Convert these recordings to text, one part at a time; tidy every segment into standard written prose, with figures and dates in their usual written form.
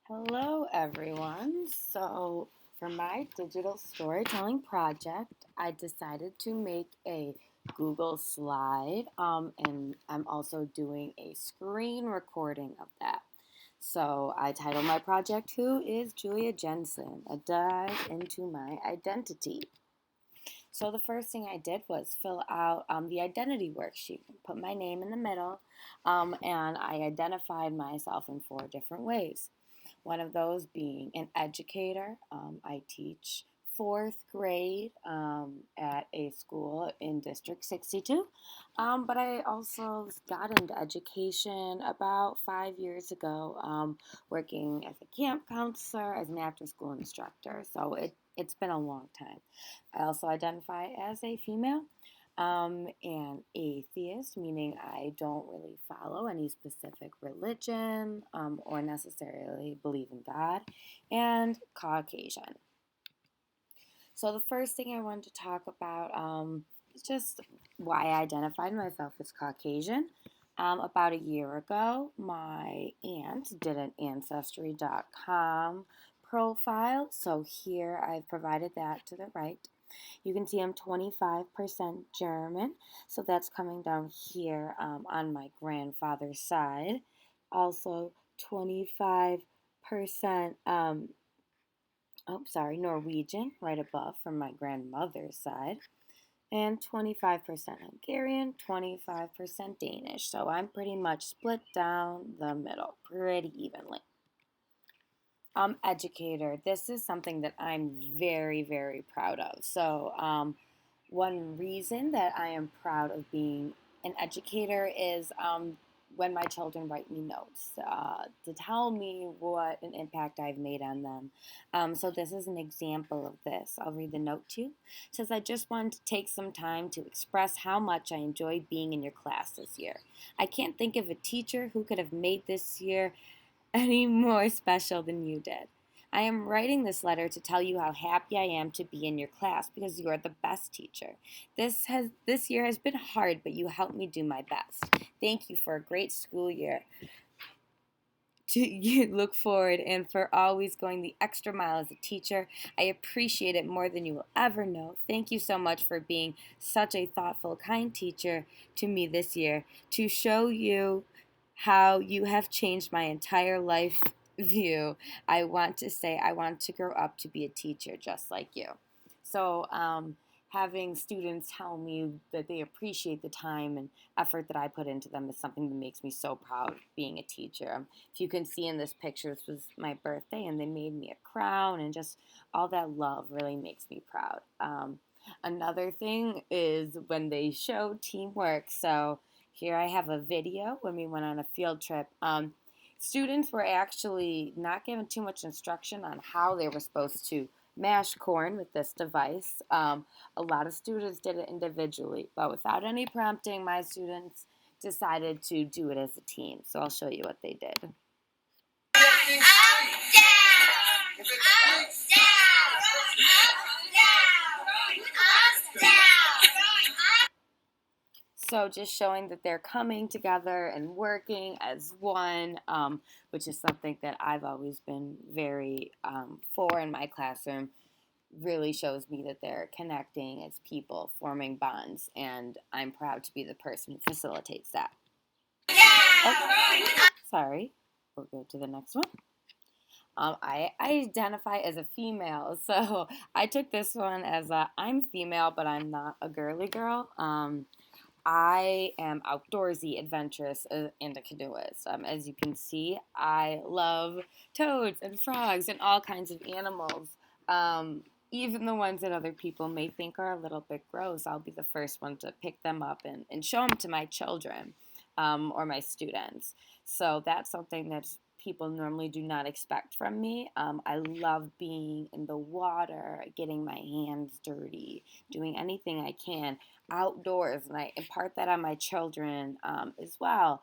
Hello, everyone. So, for my digital storytelling project, I decided to make a Google slide, and I'm also doing a screen recording of that. So, I titled my project, Who is Julia Jensen? A Dive into My Identity. So, the first thing I did was fill out the identity worksheet, put my name in the middle, and I identified myself in four different ways. One of those being an educator. I teach fourth grade at a school in District 62. But I also got into education about 5 years ago, working as a camp counselor, as an after school instructor. So it's been a long time. I also identify as a female. An atheist, meaning I don't really follow any specific religion or necessarily believe in God, and Caucasian. So, the first thing I wanted to talk about is just why I identified myself as Caucasian. About a year ago, my aunt did an Ancestry.com profile. So, here I've provided that to the right. You can see I'm 25% German, so that's coming down here on my grandfather's side. Also, 25%, Norwegian, right above from my grandmother's side. And 25% Hungarian, 25% Danish. So I'm pretty much split down the middle pretty evenly. Educator. This is something that I'm very, very proud of. So, one reason that I am proud of being an educator is when my children write me notes to tell me what an impact I've made on them. So, this is an example of this. I'll read the note to you. It says, I just wanted to take some time to express how much I enjoy being in your class this year. I can't think of a teacher who could have made this year any more special than you did. I am writing this letter to tell you how happy I am to be in your class because you are the best teacher. This year has been hard, but you helped me do my best. Thank you for a great school year. You look forward and for always going the extra mile as a teacher. I appreciate it more than you will ever know. Thank you so much for being such a thoughtful, kind teacher to me this year. To show you how you have changed my entire life view, I want to say I want to grow up to be a teacher just like you. So, having students tell me that they appreciate the time and effort that I put into them is something that makes me so proud of being a teacher. If you can see in this picture, this was my birthday and they made me a crown, and just all that love really makes me proud. Another thing is when they show teamwork. So here I have a video when we went on a field trip. Students were actually not given too much instruction on how they were supposed to mash corn with this device. A lot of students did it individually, but without any prompting, my students decided to do it as a team. So I'll show you what they did. Up, down, up, down, up, down. So just showing that they're coming together and working as one, which is something that I've always been very for in my classroom. Really shows me that they're connecting as people, forming bonds, and I'm proud to be the person who facilitates that. Oh, sorry. We'll go to the next one. I identify as a female, so I took this one as I'm female, but I'm not a girly girl. I am outdoorsy, adventurous, and a canoeist. As you can see, I love toads and frogs and all kinds of animals. Even the ones that other people may think are a little bit gross, I'll be the first one to pick them up and show them to my children or my students. So that's something that people normally do not expect from me. I love being in the water, getting my hands dirty, doing anything I can outdoors, and I impart that on my children as well.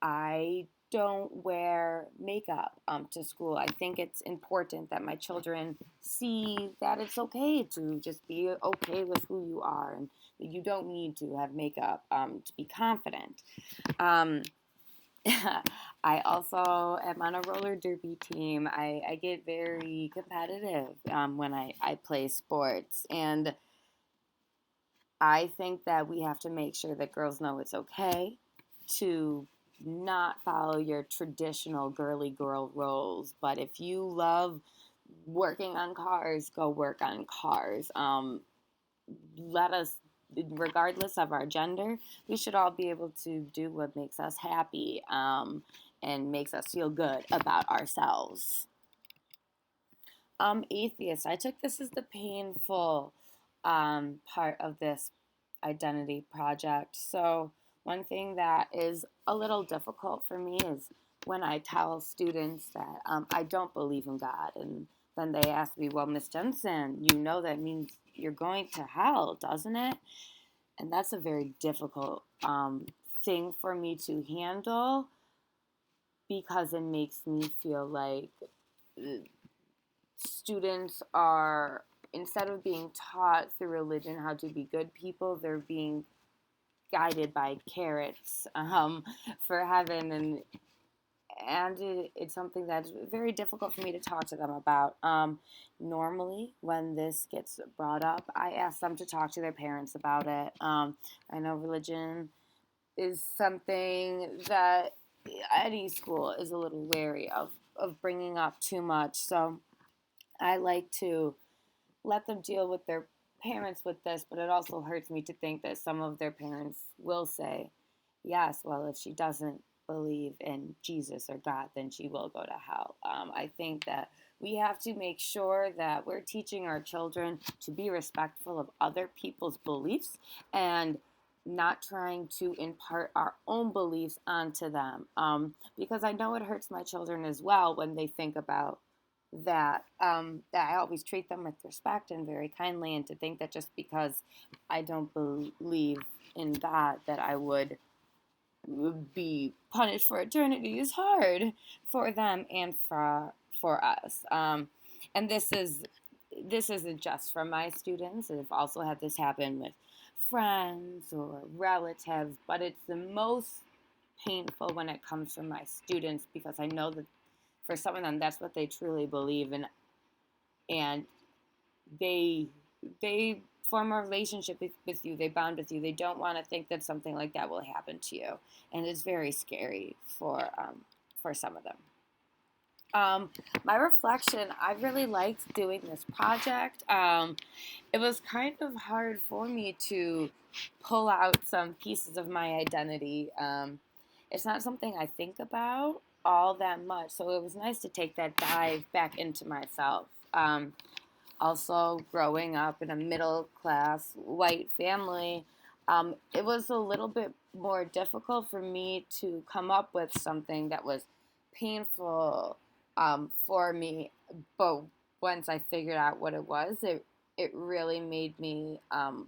I don't wear makeup to school. I think it's important that my children see that it's okay to just be okay with who you are, and that you don't need to have makeup to be confident. I also am on a roller derby team. I get very competitive when I play sports. And I think that we have to make sure that girls know it's okay to not follow your traditional girly girl roles. But if you love working on cars, go work on cars. Let us, regardless of our gender, we should all be able to do what makes us happy and makes us feel good about ourselves. Atheist. I took this as the painful part of this identity project. So, one thing that is a little difficult for me is when I tell students that I don't believe in God. And then they ask me, well, Miss Jensen, you know that means you're going to hell, doesn't it? And that's a very difficult thing for me to handle because it makes me feel like students are, instead of being taught through religion how to be good people, they're being guided by carrots for heaven, and it's something that's very difficult for me to talk to them about. Normally, when this gets brought up, I ask them to talk to their parents about it. I know religion is something that any school is a little wary of bringing up too much, so I like to let them deal with their parents with this, but it also hurts me to think that some of their parents will say, yes, well, if she doesn't believe in Jesus or God, then she will go to hell. I think that we have to make sure that we're teaching our children to be respectful of other people's beliefs and not trying to impart our own beliefs onto them. Because I know it hurts my children as well when they think about that I always treat them with respect and very kindly, and to think that just because I don't believe in God that I would be punished for eternity is hard for them and for us. And this isn't just for my students. I've also had this happen with friends or relatives, but it's the most painful when it comes from my students because I know that for some of them that's what they truly believe in, and they they form a relationship with you, they bond with you, they don't want to think that something like that will happen to you, and it's very scary for some of them. My reflection, I really liked doing this project. It was kind of hard for me to pull out some pieces of my identity. It's not something I think about all that much, so it was nice to take that dive back into myself. Also, growing up in a middle class white family, it was a little bit more difficult for me to come up with something that was painful for me. But once I figured out what it was, it really made me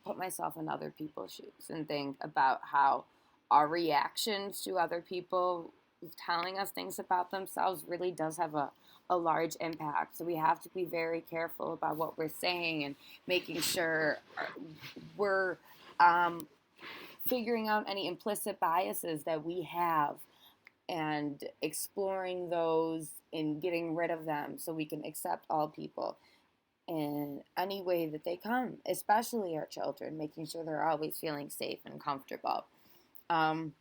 put myself in other people's shoes and think about how our reactions to other people telling us things about themselves really does have a large impact. So we have to be very careful about what we're saying and making sure we're figuring out any implicit biases that we have and exploring those and getting rid of them so we can accept all people in any way that they come, especially our children, making sure they're always feeling safe and comfortable. Um,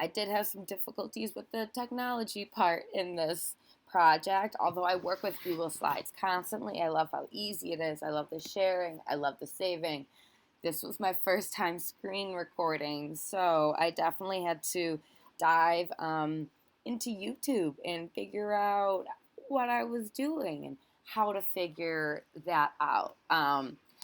I did have some difficulties with the technology part in this project, although I work with Google Slides constantly. I love how easy it is. I love the sharing. I love the saving. This was my first time screen recording, so I definitely had to dive into YouTube and figure out what I was doing and how to figure that out.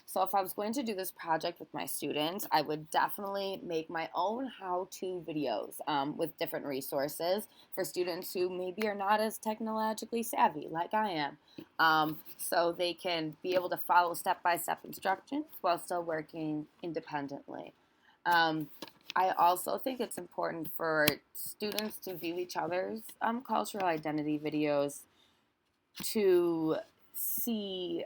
So if I was going to do this project with my students, I would definitely make my own how-to videos with different resources for students who maybe are not as technologically savvy like I am. So they can be able to follow step-by-step instructions while still working independently. I also think it's important for students to view each other's cultural identity videos to see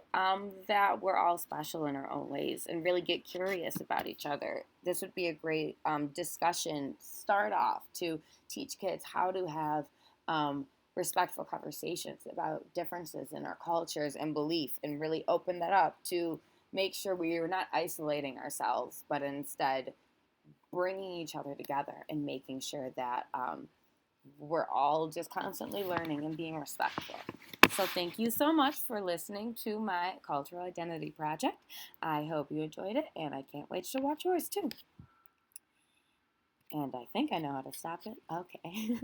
that we're all special in our own ways and really get curious about each other. This would be a great discussion start off to teach kids how to have um, respectful conversations about differences in our cultures and belief, and really open that up to make sure we are not isolating ourselves, but instead bringing each other together and making sure that we're all just constantly learning and being respectful. So, thank you so much for listening to my cultural identity project. I hope you enjoyed it, and I can't wait to watch yours too. And I think I know how to stop it. Okay.